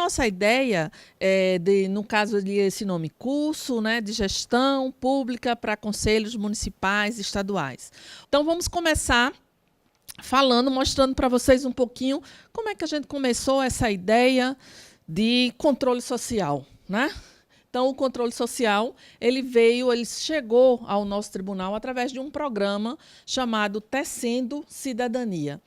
nossa ideia, no caso desse nome, curso, né, de gestão pública para conselhos municipais e estaduais. Então, vamos começar falando, mostrando para vocês um pouquinho como é que a gente começou essa ideia de controle social, né? Então, o controle social, ele chegou ao nosso tribunal através de um programa chamado Tecendo Cidadania.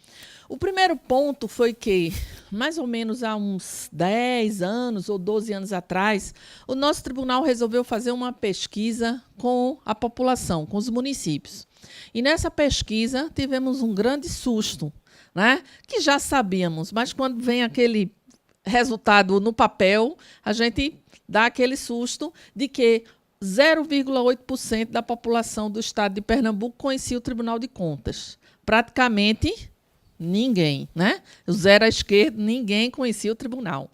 O primeiro ponto foi que, mais ou menos há uns 10 anos ou 12 anos atrás, o nosso tribunal resolveu fazer uma pesquisa com a população, com os municípios. E nessa pesquisa tivemos um grande susto, né? Que já sabíamos, mas quando vem aquele resultado no papel, a gente dá aquele susto de que 0,8% da população do estado de Pernambuco conhecia o Tribunal de Contas. Praticamente ninguém, né? O zero à esquerda, ninguém conhecia o tribunal.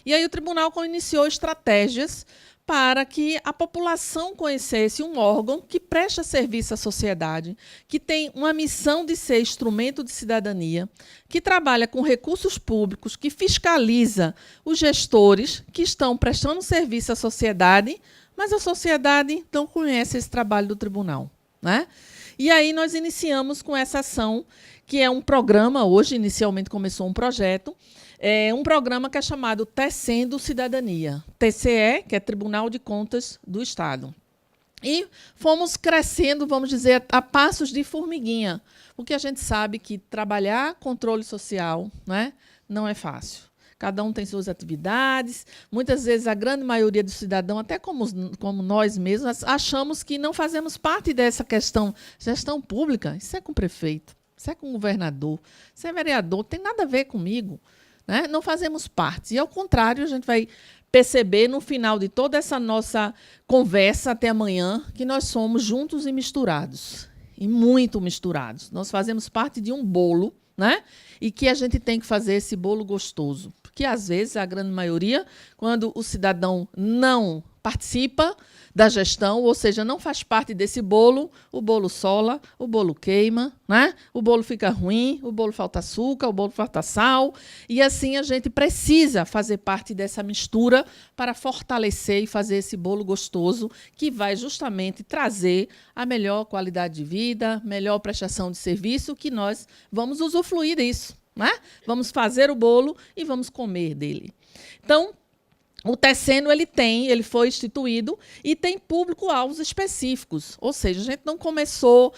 E aí o tribunal iniciou estratégias para que a população conhecesse um órgão que presta serviço à sociedade, que tem uma missão de ser instrumento de cidadania, que trabalha com recursos públicos, que fiscaliza os gestores que estão prestando serviço à sociedade, mas a sociedade não conhece esse trabalho do tribunal, né? E aí nós iniciamos com essa ação, que é um programa, hoje inicialmente começou um projeto, um programa que é chamado Tecendo Cidadania, TCE, que é Tribunal de Contas do Estado. E fomos crescendo, vamos dizer, a passos de formiguinha, porque a gente sabe que trabalhar controle social, né, não é fácil. Cada um tem suas atividades. Muitas vezes, a grande maioria do cidadão, até como nós mesmos, achamos que não fazemos parte dessa gestão pública. Isso é com o prefeito, isso é com o governador, isso é vereador, não tem nada a ver comigo, né? Não fazemos parte. E, ao contrário, a gente vai perceber, no final de toda essa nossa conversa até amanhã, que nós somos juntos e misturados, e muito misturados. Nós fazemos parte de um bolo, né? E que a gente tem que fazer esse bolo gostoso. Porque, às vezes, a grande maioria, quando o cidadão não participa da gestão, ou seja, não faz parte desse bolo, o bolo sola, o bolo queima, né? O bolo fica ruim, o bolo falta açúcar, o bolo falta sal. E, assim, a gente precisa fazer parte dessa mistura para fortalecer e fazer esse bolo gostoso que vai justamente trazer a melhor qualidade de vida, melhor prestação de serviço, que nós vamos usufruir disso, né? Vamos fazer o bolo e vamos comer dele. Então, o Tecendo, ele foi instituído e tem público-alvos específicos. Ou seja, a gente não começou...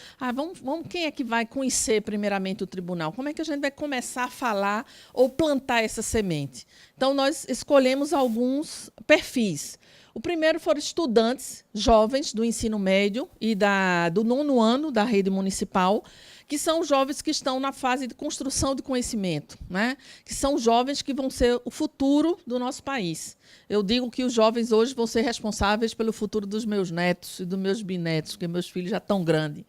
quem é que vai conhecer primeiramente o tribunal? Como é que a gente vai começar a falar ou plantar essa semente? Então, nós escolhemos alguns perfis. O primeiro foram estudantes jovens do ensino médio e do 9º ano da rede municipal, que são jovens que estão na fase de construção de conhecimento, né? Que são jovens que vão ser o futuro do nosso país. Eu digo que os jovens hoje vão ser responsáveis pelo futuro dos meus netos e dos meus bisnetos, porque meus filhos já estão grandes.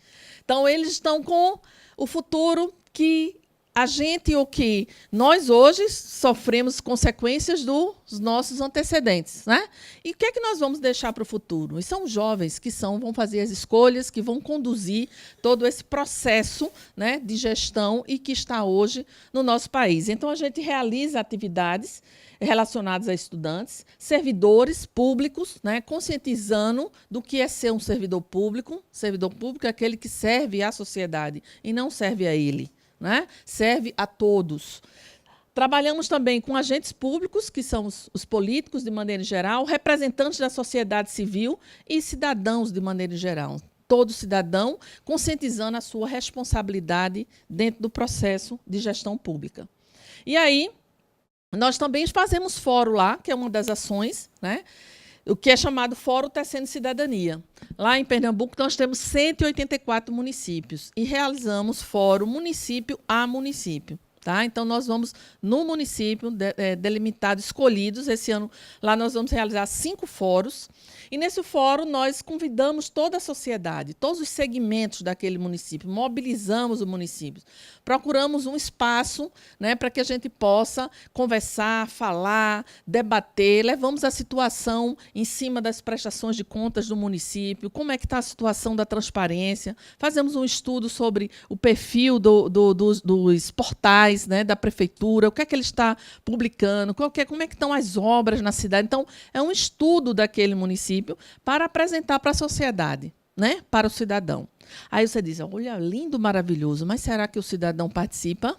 Então, eles estão com o futuro que a gente, ou que nós hoje sofremos consequências dos nossos antecedentes, né? E o que é que nós vamos deixar para o futuro? E são jovens que vão fazer as escolhas, que vão conduzir todo esse processo, né, de gestão e que está hoje no nosso país. Então, a gente realiza atividades relacionadas a estudantes, servidores públicos, né, conscientizando do que é ser um servidor público. Servidor público é aquele que serve à sociedade e não serve a ele, né? Serve a todos. Trabalhamos também com agentes públicos, que são os políticos, de maneira geral, representantes da sociedade civil e cidadãos, de maneira geral. Todo cidadão conscientizando a sua responsabilidade dentro do processo de gestão pública. E aí, nós também fazemos fórum lá, que é uma das ações, né? O que é chamado Fórum Tecendo Cidadania. Lá em Pernambuco, nós temos 184 municípios e realizamos fórum município a município. Tá? Então, nós vamos no município delimitado, escolhidos. Esse ano, lá nós vamos realizar 5 fóruns. E, nesse fórum, nós convidamos toda a sociedade, todos os segmentos daquele município, mobilizamos o município. Procuramos um espaço, né, para que a gente possa conversar, falar, debater. Levamos a situação em cima das prestações de contas do município, como é que está a situação da transparência. Fazemos um estudo sobre o perfil dos portais, editais, né, da prefeitura, o que é que ele está publicando, como é que estão as obras na cidade. Então, é um estudo daquele município para apresentar para a sociedade, né, para o cidadão. Aí você diz, olha, lindo, maravilhoso, mas será que o cidadão participa?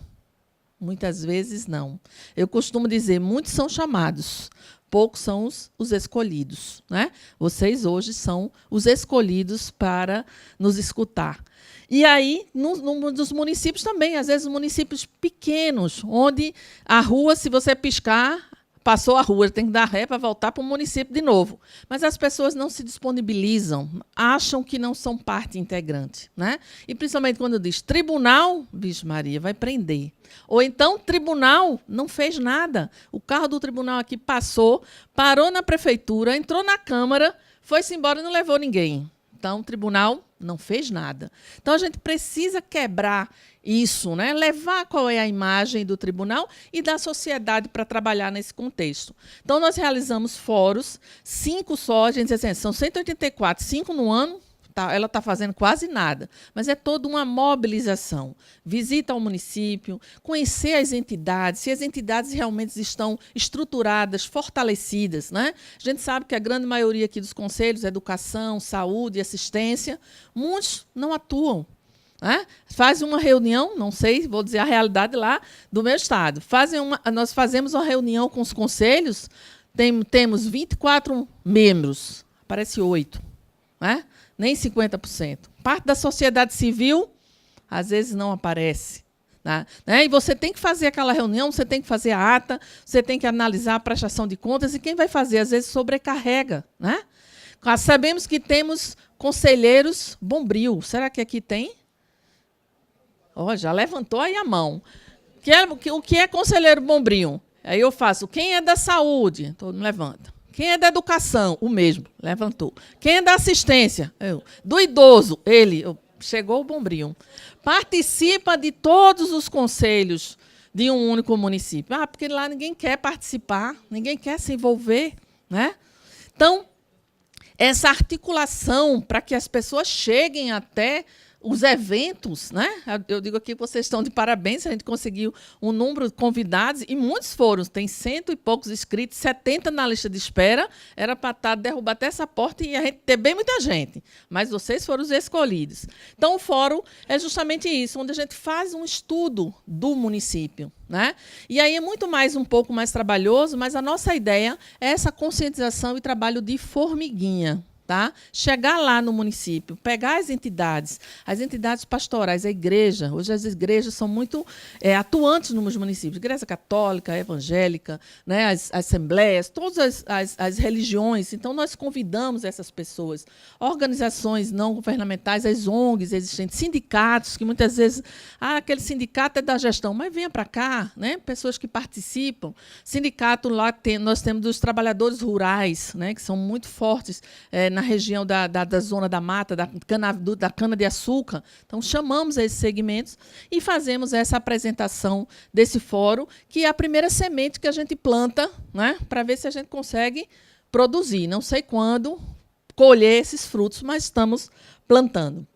Muitas vezes não. Eu costumo dizer, muitos são chamados, poucos são os escolhidos, né? Vocês hoje são os escolhidos para nos escutar. E aí, nos municípios também, às vezes municípios pequenos, onde a rua, se você piscar, passou a rua, tem que dar ré para voltar para o município de novo. Mas as pessoas não se disponibilizam, acham que não são parte integrante, né? E principalmente quando diz tribunal, vixe Maria, vai prender. Ou então, tribunal não fez nada. O carro do tribunal aqui passou, parou na prefeitura, entrou na Câmara, foi-se embora e não levou ninguém. Então, o tribunal não fez nada. Então, a gente precisa quebrar isso, né? Levar qual é a imagem do tribunal e da sociedade para trabalhar nesse contexto. Então, nós realizamos fóruns, 5 só, a gente diz assim, são 184, 5 no ano, ela está fazendo quase nada, mas é toda uma mobilização. Visita ao município, conhecer as entidades, se as entidades realmente estão estruturadas, fortalecidas, né? A gente sabe que a grande maioria aqui dos conselhos, educação, saúde, assistência, muitos não atuam. Né? Faz uma reunião, não sei, vou dizer a realidade lá do meu estado. Nós fazemos uma reunião com os conselhos, temos 24 membros, aparece 8, né? Nem 50%. Parte da sociedade civil, às vezes, não aparece. Né? E você tem que fazer aquela reunião, você tem que fazer a ata, você tem que analisar a prestação de contas, e quem vai fazer, às vezes, sobrecarrega. Né? Sabemos que temos conselheiros bombril. Será que aqui tem? Oh, já levantou aí a mão. O que é conselheiro bombril? Aí eu faço, quem é da saúde? Todo mundo levanta. Quem é da educação? O mesmo, levantou. Quem é da assistência? Eu. Do idoso? Ele. Chegou o bombril. Participa de todos os conselhos de um único município. Porque lá ninguém quer participar, ninguém quer se envolver. Né? Então, essa articulação para que as pessoas cheguem até os eventos, né? Eu digo aqui que vocês estão de parabéns, a gente conseguiu um número de convidados, e muitos foram, tem 100 e poucos inscritos, 70 na lista de espera, era para derrubar até essa porta e a gente ter bem muita gente, mas vocês foram os escolhidos. Então, o fórum é justamente isso, onde a gente faz um estudo do município. Né? E aí é um pouco mais trabalhoso, mas a nossa ideia é essa conscientização e trabalho de formiguinha. Tá? Chegar lá no município, pegar as entidades pastorais, a igreja. Hoje as igrejas são muito atuantes nos municípios. Igreja católica, evangélica, né? As assembleias, todas as religiões. Então, nós convidamos essas pessoas. Organizações não governamentais, as ONGs existentes, sindicatos, que muitas vezes, aquele sindicato é da gestão, mas venha para cá, né? Pessoas que participam. Sindicato lá, nós temos dos trabalhadores rurais, né? Que são muito fortes na região da zona da mata, da cana-de-açúcar. Então, chamamos esses segmentos e fazemos essa apresentação desse fórum, que é a primeira semente que a gente planta, né, para ver se a gente consegue produzir. Não sei quando colher esses frutos, mas estamos plantando.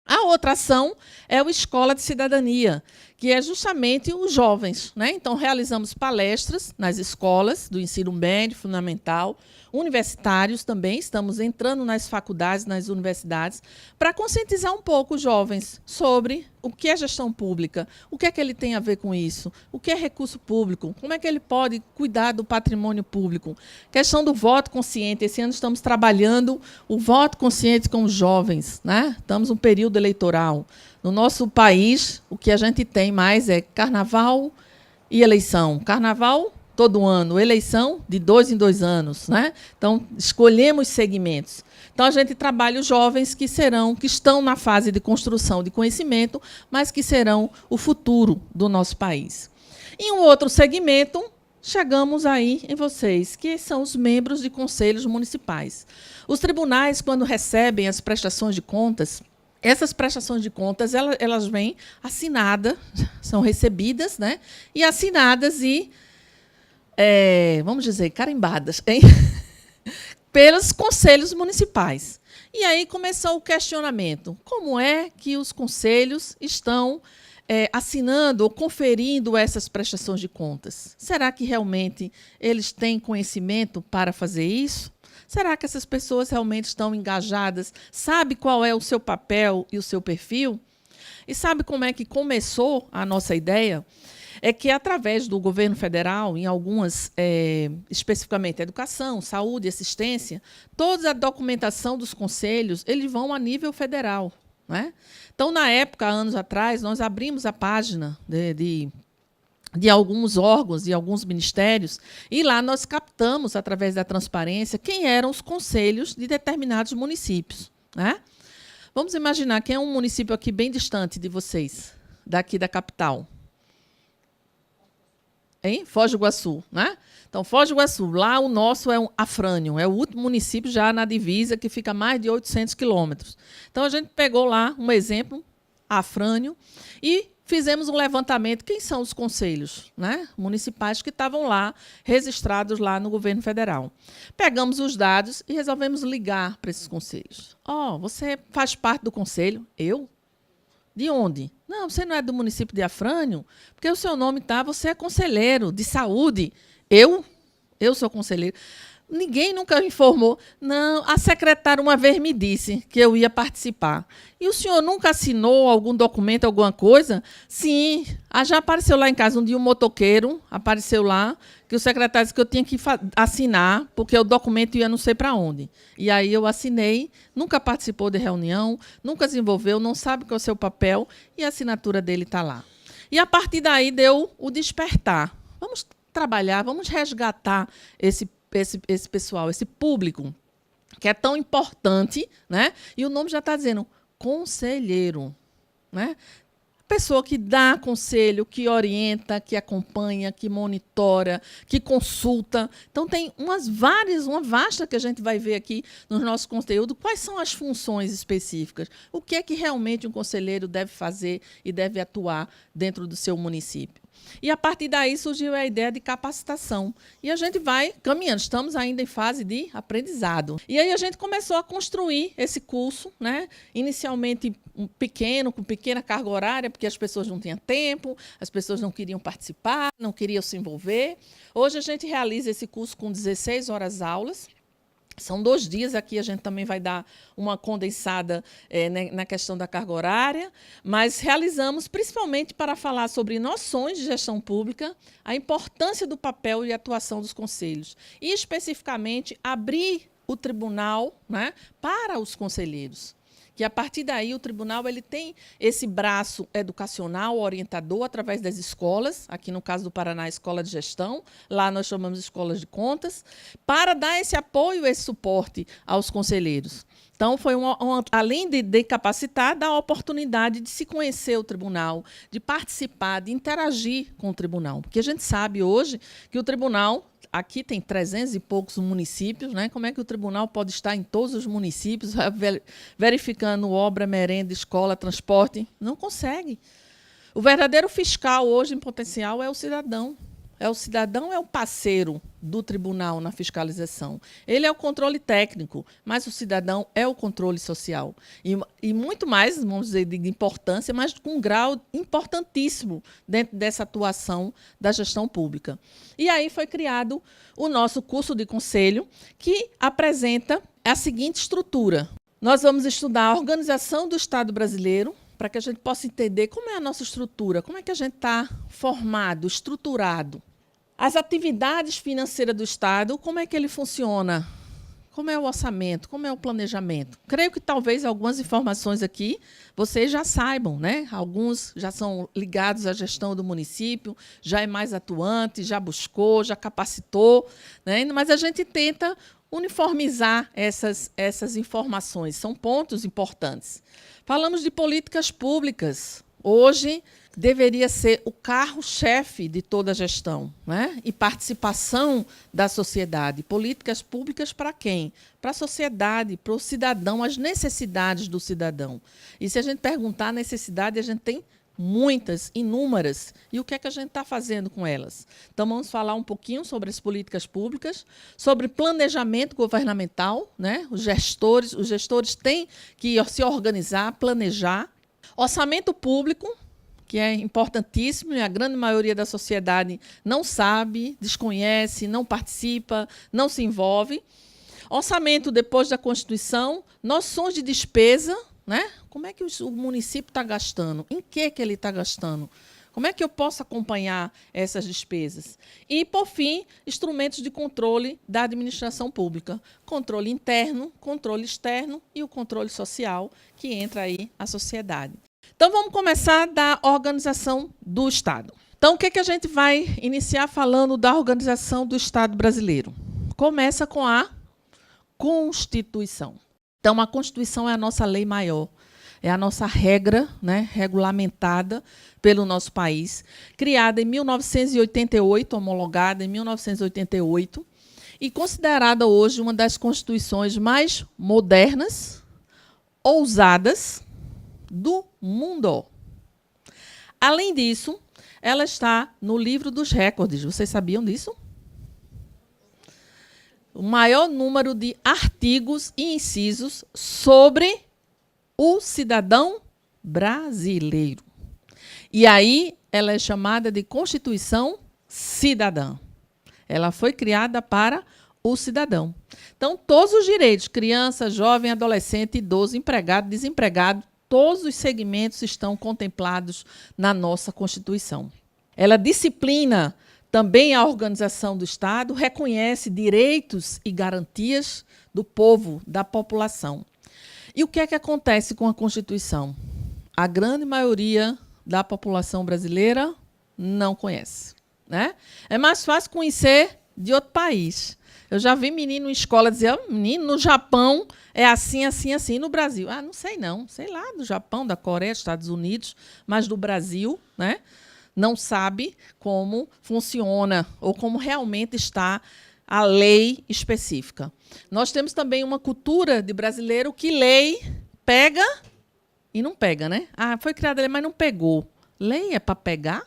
A outra ação é o Escola de Cidadania, que é justamente os jovens. Né? Então, realizamos palestras nas escolas do ensino médio, fundamental, universitários também, estamos entrando nas faculdades, nas universidades, para conscientizar um pouco os jovens sobre o que é gestão pública, o que é que ele tem a ver com isso, o que é recurso público, como é que ele pode cuidar do patrimônio público. Questão do voto consciente, esse ano estamos trabalhando o voto consciente com os jovens. Né? Estamos num período eleitoral. No nosso país, o que a gente tem mais é carnaval e eleição. Carnaval todo ano, eleição de 2 em 2 anos. Né? Então, escolhemos segmentos. Então, a gente trabalha os jovens que estão na fase de construção de conhecimento, mas que serão o futuro do nosso país. Em um outro segmento, chegamos aí em vocês, que são os membros de conselhos municipais. Os tribunais, quando recebem as prestações de contas, essas prestações de contas, elas vêm assinadas, são recebidas, né? E assinadas e, vamos dizer, carimbadas, hein? Pelos conselhos municipais. E aí começou o questionamento. Como é que os conselhos estão assinando ou conferindo essas prestações de contas? Será que realmente eles têm conhecimento para fazer isso? Será que essas pessoas realmente estão engajadas? Sabe qual é o seu papel e o seu perfil? E sabe como é que começou a nossa ideia? É que, através do governo federal, em algumas, especificamente educação, saúde, assistência, toda a documentação dos conselhos, eles vão a nível federal, né? Então, na época, anos atrás, nós abrimos a página de alguns órgãos, de alguns ministérios, e lá nós captamos, através da transparência, quem eram os conselhos de determinados municípios, né? Vamos imaginar quem é um município aqui bem distante de vocês, daqui da capital. Em Foz do Iguaçu, né? Então, Foz do Iguaçu, lá o nosso é Afrânio, é o último município já na divisa, que fica a mais de 800 quilômetros. Então, a gente pegou lá um exemplo, Afrânio, e fizemos um levantamento. Quem são os conselhos, né, municipais que estavam lá, registrados lá no governo federal? Pegamos os dados e resolvemos ligar para esses conselhos. Você faz parte do conselho? Eu? De onde? Não, você não é do município de Afrânio, porque o seu nome está, você é conselheiro de saúde. Eu sou conselheiro. Ninguém nunca informou. Não, a secretária uma vez me disse que eu ia participar. E o senhor nunca assinou algum documento, alguma coisa? Sim, já apareceu lá em casa um dia um motoqueiro, apareceu lá, que o secretário disse que eu tinha que assinar, porque o documento ia não sei para onde. E aí eu assinei, nunca participou de reunião, nunca se envolveu, não sabe qual é o seu papel, e a assinatura dele está lá. E a partir daí deu o despertar. Vamos trabalhar, vamos resgatar esse pessoal, esse público, que é tão importante, né? E o nome já está dizendo conselheiro, né? Pessoa que dá conselho, que orienta, que acompanha, que monitora, que consulta. Então, tem uma vasta que a gente vai ver aqui no nosso conteúdo, quais são as funções específicas, o que é que realmente um conselheiro deve fazer e deve atuar dentro do seu município. E, a partir daí, surgiu a ideia de capacitação. E a gente vai caminhando, estamos ainda em fase de aprendizado. E aí a gente começou a construir esse curso, né? Inicialmente pequeno, com pequena carga horária, porque as pessoas não tinham tempo, as pessoas não queriam participar, não queriam se envolver. Hoje a gente realiza esse curso com 16 horas aulas. São 2 dias, aqui a gente também vai dar uma condensada na questão da carga horária, mas realizamos principalmente para falar sobre noções de gestão pública, a importância do papel e atuação dos conselhos, e especificamente abrir o tribunal, né, para os conselheiros. Que, a partir daí, o tribunal ele tem esse braço educacional, orientador, através das escolas, aqui no caso do Paraná, a escola de gestão, lá nós chamamos de escolas de contas, para dar esse apoio, esse suporte aos conselheiros. Então, foi além de capacitar, dar a oportunidade de se conhecer o tribunal, de participar, de interagir com o tribunal. Porque a gente sabe hoje que o tribunal, aqui tem 300 e poucos municípios, né? Como é que o tribunal pode estar em todos os municípios, verificando obra, merenda, escola, transporte? Não consegue. O verdadeiro fiscal hoje, em potencial, é o cidadão. O cidadão é o parceiro do tribunal na fiscalização. Ele é o controle técnico, mas o cidadão é o controle social. E muito mais, vamos dizer, de importância, mas com um grau importantíssimo dentro dessa atuação da gestão pública. E aí foi criado o nosso curso de conselho, que apresenta a seguinte estrutura. Nós vamos estudar a organização do Estado brasileiro, para que a gente possa entender como é a nossa estrutura, como é que a gente está formado, estruturado. As atividades financeiras do Estado, como é que ele funciona? Como é o orçamento? Como é o planejamento? Creio que talvez algumas informações aqui vocês já saibam, né? Alguns já são ligados à gestão do município, já é mais atuante, já buscou, já capacitou, né? Mas a gente tenta uniformizar essas informações. São pontos importantes. Falamos de políticas públicas. Hoje deveria ser o carro-chefe de toda a gestão, né? E participação da sociedade. Políticas públicas para quem? Para a sociedade, para o cidadão, as necessidades do cidadão. E se a gente perguntar a necessidade, a gente tem muitas, inúmeras. E o que é que a gente está fazendo com elas? Então, vamos falar um pouquinho sobre as políticas públicas, sobre planejamento governamental, né? Os gestores têm que se organizar, planejar. Orçamento público, que é importantíssimo e a grande maioria da sociedade não sabe, desconhece, não participa, não se envolve. Orçamento depois da Constituição, noções de despesa, né? Como é que o município está gastando? Em que ele está gastando? Como é que eu posso acompanhar essas despesas? E, por fim, instrumentos de controle da administração pública. Controle interno, controle externo e o controle social, que entra aí a sociedade. Então, vamos começar da organização do Estado. Então, o que a gente vai iniciar falando da organização do Estado brasileiro? Começa com a Constituição. Então, a Constituição é a nossa lei maior, é a nossa regra, né, regulamentada pelo nosso país, criada em 1988, homologada em 1988, e considerada hoje uma das constituições mais modernas, ousadas do mundo. Além disso, ela está no livro dos recordes. Vocês sabiam disso? O maior número de artigos e incisos sobre o cidadão brasileiro. E aí ela é chamada de Constituição Cidadã. Ela foi criada para o cidadão. Então, todos os direitos, criança, jovem, adolescente, idoso, empregado, desempregado, todos os segmentos estão contemplados na nossa Constituição. Ela disciplina também a organização do Estado, reconhece direitos e garantias do povo, da população. E o que é que acontece com a Constituição? A grande maioria da população brasileira não conhece, né? É mais fácil conhecer de outro país. Eu já vi menino em escola dizer, menino, no Japão é assim, assim, assim. No Brasil, não sei não. Sei lá, do Japão, da Coreia, Estados Unidos, mas do Brasil, né? Não sabe como funciona ou como realmente está a lei específica. Nós temos também uma cultura de brasileiro que lei pega e não pega, né? Foi criada lei, mas não pegou. Lei é para pegar,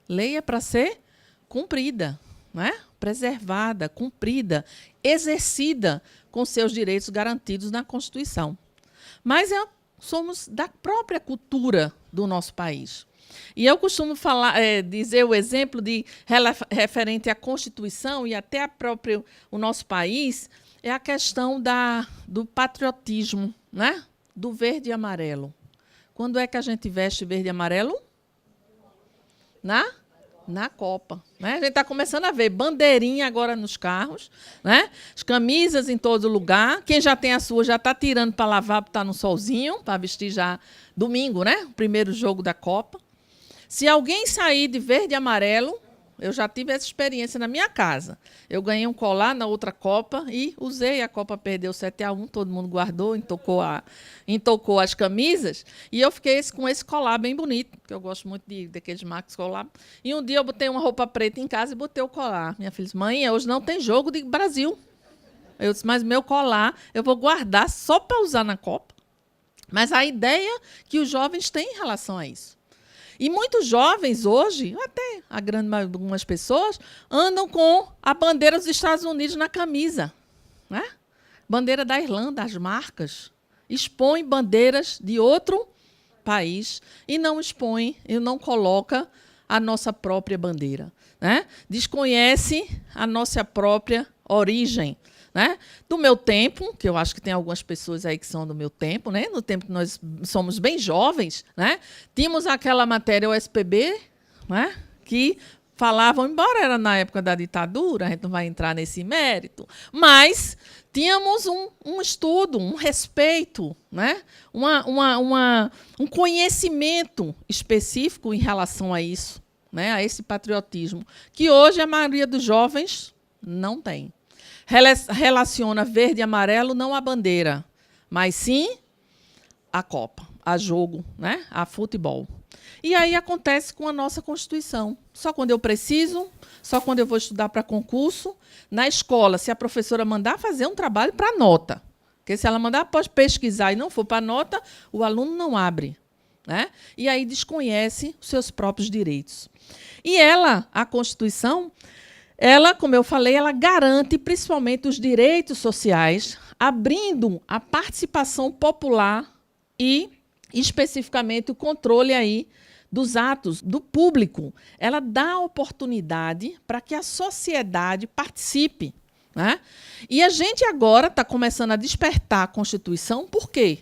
lei é para ser cumprida, né? Preservada, cumprida, exercida com seus direitos garantidos na Constituição. Mas somos da própria cultura do nosso país. E eu costumo dizer o exemplo referente à Constituição e até o nosso país, é a questão do patriotismo, né? Do verde e amarelo. Quando é que a gente veste verde e amarelo? Na Copa. Né? A gente está começando a ver bandeirinha agora nos carros, né? As camisas em todo lugar. Quem já tem a sua já está tirando para lavar, para estar no solzinho, para vestir já domingo, né? O primeiro jogo da Copa. Se alguém sair de verde e amarelo, eu já tive essa experiência na minha casa. Eu ganhei um colar na outra Copa e usei. A Copa perdeu 7-1, todo mundo guardou, entocou as camisas. E eu fiquei com esse colar bem bonito, porque eu gosto muito daqueles Max colar. E um dia eu botei uma roupa preta em casa e botei o colar. Minha filha disse, mãe, hoje não tem jogo de Brasil. Eu disse, mas meu colar eu vou guardar só para usar na Copa. Mas a ideia que os jovens têm em relação a isso. E muitos jovens hoje, até a grande maioria de algumas pessoas, andam com a bandeira dos Estados Unidos na camisa. Né? Bandeira da Irlanda, as marcas. Expõe bandeiras de outro país e não expõe, e não coloca a nossa própria bandeira. Né? Desconhece a nossa própria origem. Né? Do meu tempo, que eu acho que tem algumas pessoas aí que são do meu tempo, né? No tempo que nós somos bem jovens, né? Tínhamos aquela matéria USPB, né? Que falavam, embora era na época da ditadura, a gente não vai entrar nesse mérito, mas tínhamos um estudo, um respeito, né? Um conhecimento específico em relação a isso, né? A esse patriotismo, que hoje a maioria dos jovens não tem. Relaciona verde e amarelo não a bandeira, mas sim a Copa, a jogo, né? A futebol. E aí acontece com a nossa Constituição. Só quando eu preciso, só quando eu vou estudar para concurso. Na escola, se a professora mandar fazer um trabalho para nota, porque se ela mandar, pode pesquisar e não for para nota, o aluno não abre. Né? E aí desconhece os seus próprios direitos. E a Constituição, ela, como eu falei, ela garante principalmente os direitos sociais, abrindo a participação popular e, especificamente, o controle aí dos atos do público. Ela dá oportunidade para que a sociedade participe, né? E a gente agora está começando a despertar a Constituição, por quê?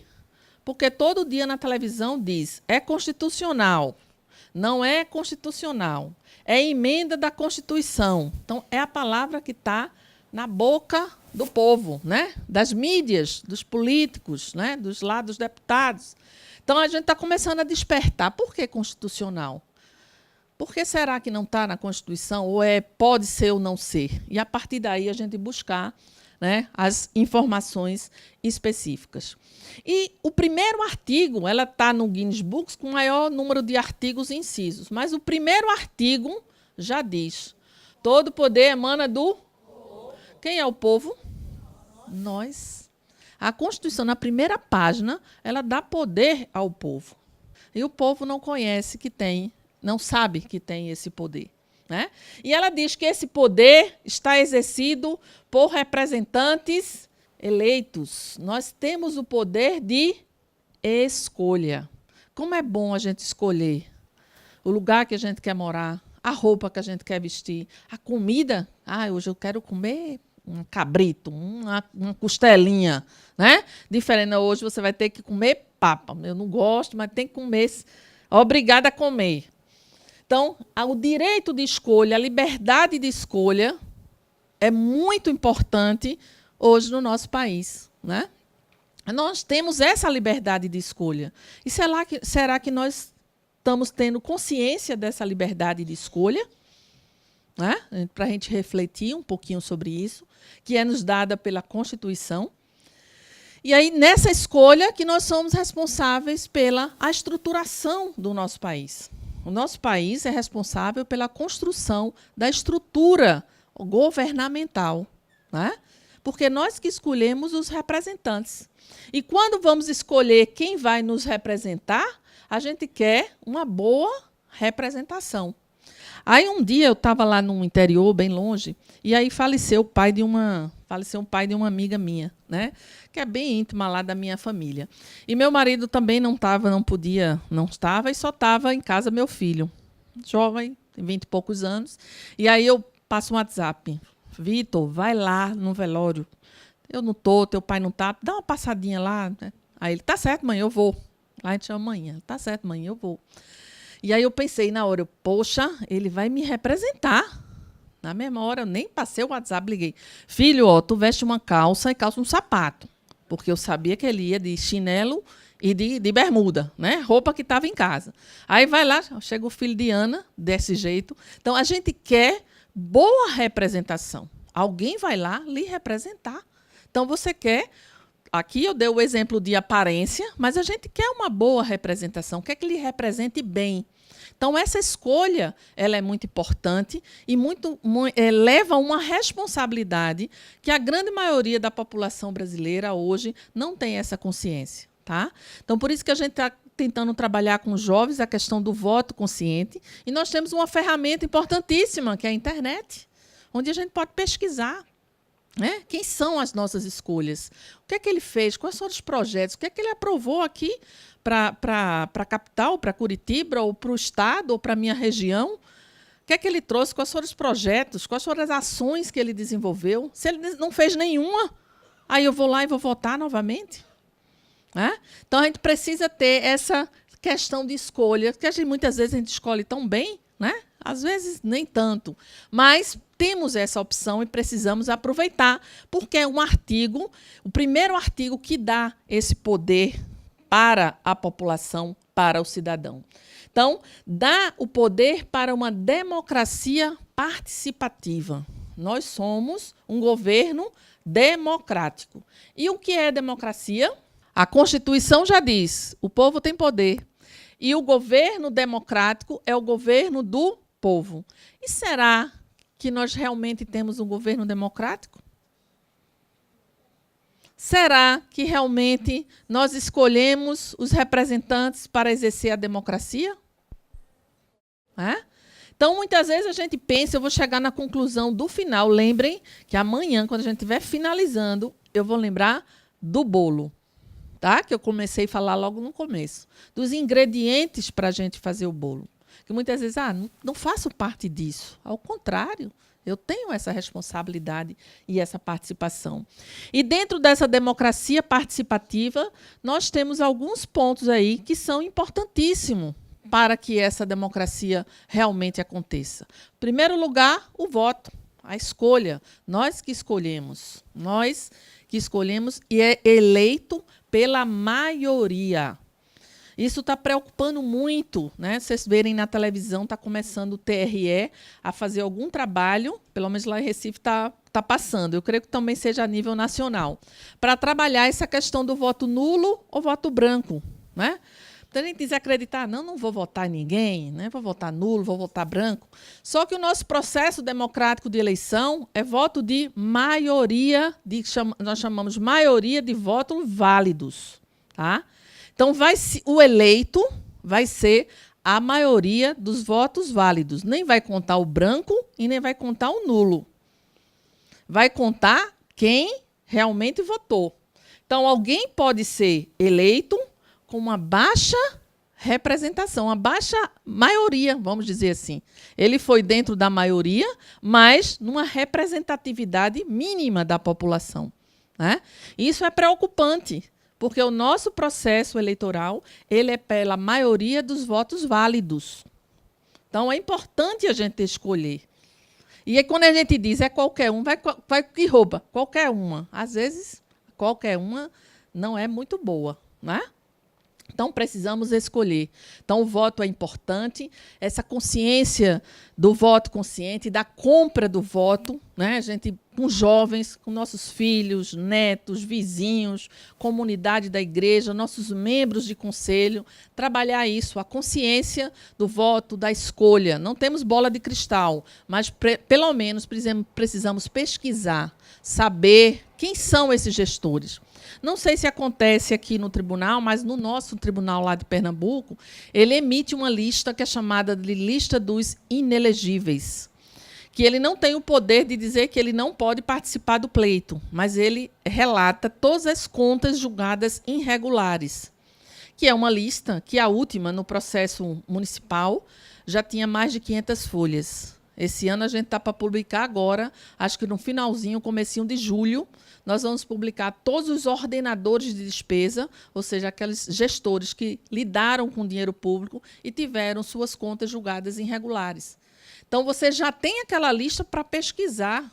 Porque todo dia na televisão diz, é constitucional, não é constitucional, é emenda da Constituição. Então, é a palavra que está na boca do povo, né? Das mídias, dos políticos, né? Dos lados deputados. Então, a gente está começando a despertar. Por que constitucional? Por que será que não está na Constituição? Ou pode ser ou não ser? E, a partir daí, a gente buscar, né, as informações específicas. E o primeiro artigo, ela está no Guinness Books com o maior número de artigos e incisos. Mas o primeiro artigo já diz, todo poder emana do... Quem é o povo? Nós. A Constituição, na primeira página, ela dá poder ao povo. E o povo não conhece que tem, não sabe que tem esse poder, né? E ela diz que esse poder está exercido por representantes eleitos. Nós temos o poder de escolha. Como é bom a gente escolher o lugar que a gente quer morar, a roupa que a gente quer vestir, a comida. Hoje eu quero comer um cabrito, uma costelinha, né? Diferente, hoje você vai ter que comer papa. Eu não gosto, mas tem que comer, obrigada a comer. Então, o direito de escolha, a liberdade de escolha é muito importante hoje no nosso país, né? Nós temos essa liberdade de escolha. E será que nós estamos tendo consciência dessa liberdade de escolha? Né? Para a gente refletir um pouquinho sobre isso, que é nos dada pela Constituição. E aí, nessa escolha, que nós somos responsáveis pela a estruturação do nosso país. O nosso país é responsável pela construção da estrutura governamental, né? Porque nós que escolhemos os representantes. E quando vamos escolher quem vai nos representar, a gente quer uma boa representação. Aí um dia eu estava lá no interior, bem longe, e aí faleceu um pai de uma amiga minha, né? Que é bem íntima lá da minha família. E meu marido também não estava, e só estava em casa meu filho, jovem, tem 20 e poucos anos. E aí eu passo um WhatsApp, Vitor, vai lá no velório. Eu não estou, teu pai não está, dá uma passadinha lá. Né? Aí ele, tá certo, mãe, eu vou. Lá a gente chama amanhã, tá certo, mãe, eu vou. E aí eu pensei na hora, poxa, ele vai me representar. Na mesma hora, eu nem passei o WhatsApp, liguei. Filho, ó, tu veste uma calça e calça um sapato. Porque eu sabia que ele ia de chinelo e de bermuda, né? Roupa que estava em casa. Aí vai lá, chega o filho de Ana, desse jeito. Então, a gente quer boa representação. Alguém vai lá lhe representar. Então, você quer... Aqui eu dei o exemplo de aparência, mas a gente quer uma boa representação, quer que lhe represente bem. Então, essa escolha ela é muito importante e leva uma responsabilidade que a grande maioria da população brasileira hoje não tem essa consciência. Tá? Então, por isso que a gente está tentando trabalhar com os jovens a questão do voto consciente. E nós temos uma ferramenta importantíssima, que é a internet, onde a gente pode pesquisar. Né? Quem são as nossas escolhas? O que é que ele fez? Quais foram os projetos? O que é que ele aprovou aqui para a capital, para Curitiba, ou para o estado, ou para a minha região? O que é que ele trouxe? Quais foram os projetos? Quais foram as ações que ele desenvolveu? Se ele não fez nenhuma, aí eu vou lá e vou votar novamente? Né? Então, a gente precisa ter essa questão de escolha, que muitas vezes a gente escolhe tão bem, né? Às vezes nem tanto, mas temos essa opção e precisamos aproveitar, porque é o primeiro artigo que dá esse poder para a população, para o cidadão. Então, dá o poder para uma democracia participativa. Nós somos um governo democrático. E o que é democracia? A Constituição já diz, o povo tem poder. E o governo democrático é o governo do povo. E será que nós realmente temos um governo democrático? Será que realmente nós escolhemos os representantes para exercer a democracia? Então, muitas vezes a gente pensa, eu vou chegar na conclusão do final. Lembrem que amanhã, quando a gente estiver finalizando, eu vou lembrar do bolo. tá? Que eu comecei a falar logo no começo. Dos ingredientes para a gente fazer o bolo. Que muitas vezes, não faço parte disso. Ao contrário, eu tenho essa responsabilidade e essa participação. E dentro dessa democracia participativa, nós temos alguns pontos aí que são importantíssimos para que essa democracia realmente aconteça. Em primeiro lugar, o voto, a escolha. Nós que escolhemos e é eleito pela maioria. Isso está preocupando muito, né? Vocês verem na televisão, está começando o TRE a fazer algum trabalho, pelo menos lá em Recife está passando, eu creio que também seja a nível nacional, para trabalhar essa questão do voto nulo ou voto branco, né? Então, a gente diz acreditar, não vou votar em ninguém, né? Vou votar nulo, vou votar branco. Só que o nosso processo democrático de eleição é voto de maioria, nós chamamos maioria de votos válidos, tá? Então, o eleito vai ser a maioria dos votos válidos. Nem vai contar o branco e nem vai contar o nulo. Vai contar quem realmente votou. Então, alguém pode ser eleito com uma baixa representação, uma baixa maioria, vamos dizer assim. Ele foi dentro da maioria, mas numa representatividade mínima da população, né? Isso é preocupante, porque o nosso processo eleitoral ele é pela maioria dos votos válidos. Então, é importante a gente escolher. E aí, quando a gente diz qualquer um, vai que rouba. Qualquer uma. Às vezes, qualquer uma não é muito boa, né? Então, precisamos escolher. Então, o voto é importante, essa consciência do voto consciente, da compra do voto, né? A gente, com jovens, com nossos filhos, netos, vizinhos, comunidade da igreja, nossos membros de conselho, trabalhar isso, a consciência do voto, da escolha. Não temos bola de cristal, mas, pelo menos, precisamos pesquisar, saber quem são esses gestores. Não sei se acontece aqui no tribunal, mas no nosso tribunal lá de Pernambuco, ele emite uma lista que é chamada de lista dos inelegíveis, que ele não tem o poder de dizer que ele não pode participar do pleito, mas ele relata todas as contas julgadas irregulares, que é uma lista que a última, no processo municipal, já tinha mais de 500 folhas. Esse ano a gente está para publicar agora, acho que no finalzinho, comecinho de julho, nós vamos publicar todos os ordenadores de despesa, ou seja, aqueles gestores que lidaram com dinheiro público e tiveram suas contas julgadas irregulares. Então, você já tem aquela lista para pesquisar.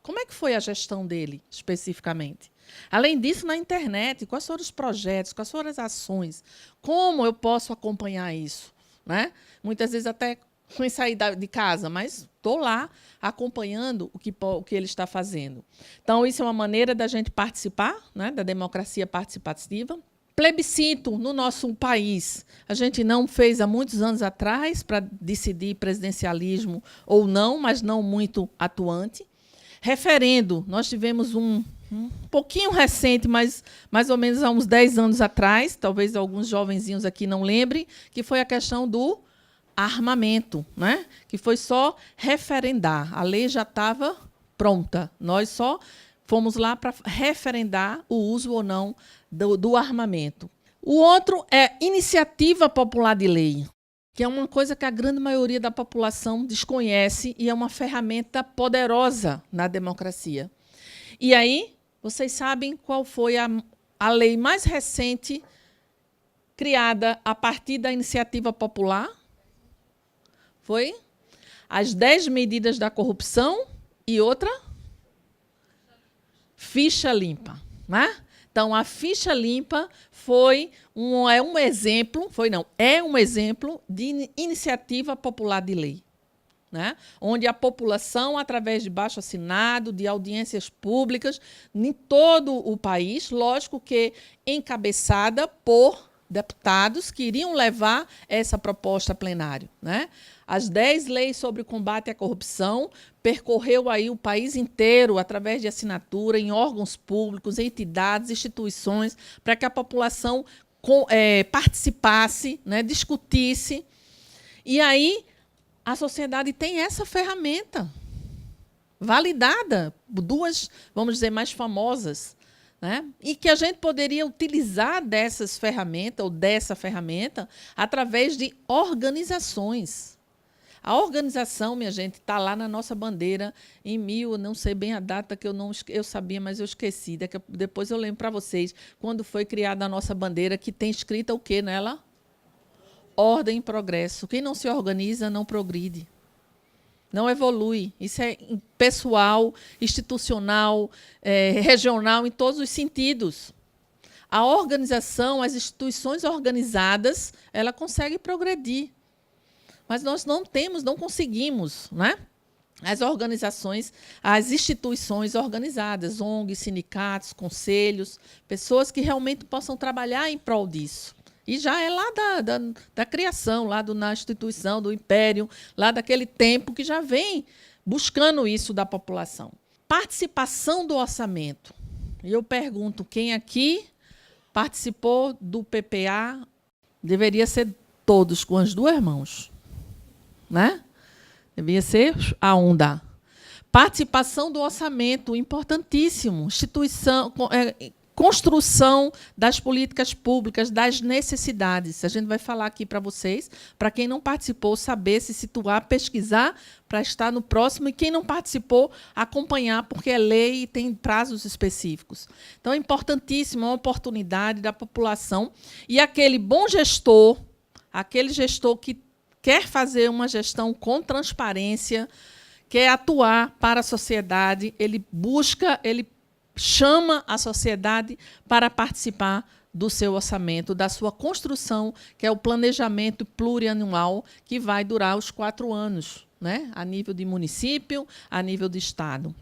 Como é que foi a gestão dele, especificamente? Além disso, na internet, quais foram os projetos, quais foram as ações? Como eu posso acompanhar isso, né? Muitas vezes até sem sair de casa, mas estou lá acompanhando o que ele está fazendo. Então, isso é uma maneira da gente participar, né, da democracia participativa. Plebiscito no nosso país. A gente não fez há muitos anos atrás para decidir presidencialismo ou não, mas não muito atuante. Referendo, nós tivemos um pouquinho recente, mas mais ou menos há uns 10 anos atrás, talvez alguns jovenzinhos aqui não lembrem, que foi a questão do armamento, né? Que foi só referendar. A lei já estava pronta. Nós só fomos lá para referendar o uso ou não do armamento. O outro é iniciativa popular de lei, que é uma coisa que a grande maioria da população desconhece e é uma ferramenta poderosa na democracia. E aí, vocês sabem qual foi a lei mais recente criada a partir da iniciativa popular? Foi as 10 medidas da corrupção e outra? Ficha limpa, né? Então, a ficha limpa é um exemplo de iniciativa popular de lei, né? Onde a população, através de baixo-assinado, de audiências públicas, em todo o país, lógico que encabeçada por deputados que iriam levar essa proposta a plenário, né? As 10 leis sobre o combate à corrupção percorreu aí o país inteiro através de assinatura em órgãos públicos, entidades, instituições, para que a população participasse, né, discutisse. E aí a sociedade tem essa ferramenta validada, duas, vamos dizer, mais famosas, né? E que a gente poderia utilizar dessas ferramentas ou dessa ferramenta através de organizações. A organização, minha gente, está lá na nossa bandeira em não sei bem a data que eu sabia, mas eu esqueci. Depois eu lembro para vocês quando foi criada a nossa bandeira, que tem escrita o quê nela? Ordem e progresso. Quem não se organiza não progride. Não evolui. Isso é pessoal, institucional, regional, em todos os sentidos. A organização, as instituições organizadas, ela consegue progredir. Mas nós não conseguimos, né? As organizações, as instituições organizadas, ONGs, sindicatos, conselhos, pessoas que realmente possam trabalhar em prol disso. E já é lá da criação, lá na instituição, do império, lá daquele tempo que já vem buscando isso da população. Participação do orçamento. E eu pergunto, quem aqui participou do PPA? Deveria ser todos, com as duas mãos. Né? Devia ser a onda. Participação do orçamento, importantíssimo. Construção das políticas públicas, das necessidades. A gente vai falar aqui para vocês, para quem não participou, saber se situar, pesquisar para estar no próximo, e quem não participou, acompanhar, porque é lei e tem prazos específicos. Então, é importantíssimo, uma oportunidade da população. E aquele bom gestor, aquele gestor que quer fazer uma gestão com transparência, quer atuar para a sociedade, ele chama a sociedade para participar do seu orçamento, da sua construção, que é o planejamento plurianual, que vai durar os 4 anos, né? A nível de município, a nível de Estado.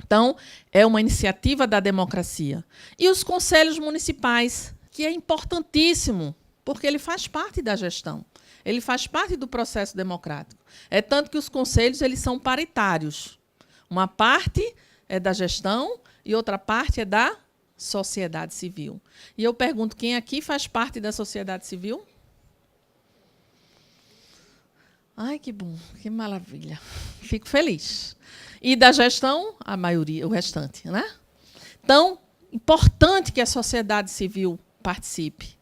Então, é uma iniciativa da democracia. E os conselhos municipais, que é importantíssimo, porque ele faz parte da gestão. Ele faz parte do processo democrático. É tanto que os conselhos eles são paritários. Uma parte é da gestão e outra parte é da sociedade civil. E eu pergunto, quem aqui faz parte da sociedade civil? Ai, que bom, que maravilha. Fico feliz. E da gestão, a maioria, o restante, né? Então, importante que a sociedade civil participe.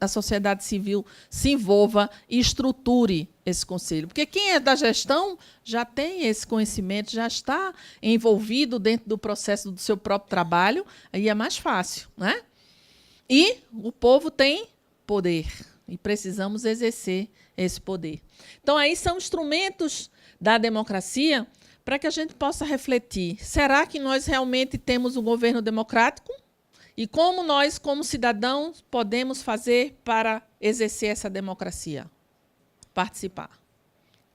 A sociedade civil se envolva e estruture esse conselho. Porque quem é da gestão já tem esse conhecimento, já está envolvido dentro do processo do seu próprio trabalho, aí é mais fácil, né? E o povo tem poder e precisamos exercer esse poder. Então, aí são instrumentos da democracia para que a gente possa refletir. Será que nós realmente temos um governo democrático? E como nós, como cidadãos, podemos fazer para exercer essa democracia? Participar.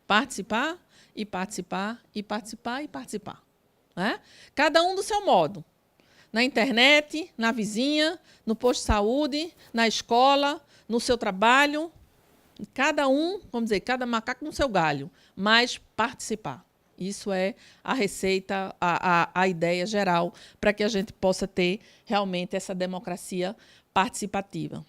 Participar e participar e participar e participar. Né? Cada um do seu modo. Na internet, na vizinha, no posto de saúde, na escola, no seu trabalho. Cada um, vamos dizer, cada macaco no seu galho, mas participar. Isso é a receita, a ideia geral para que a gente possa ter realmente essa democracia participativa.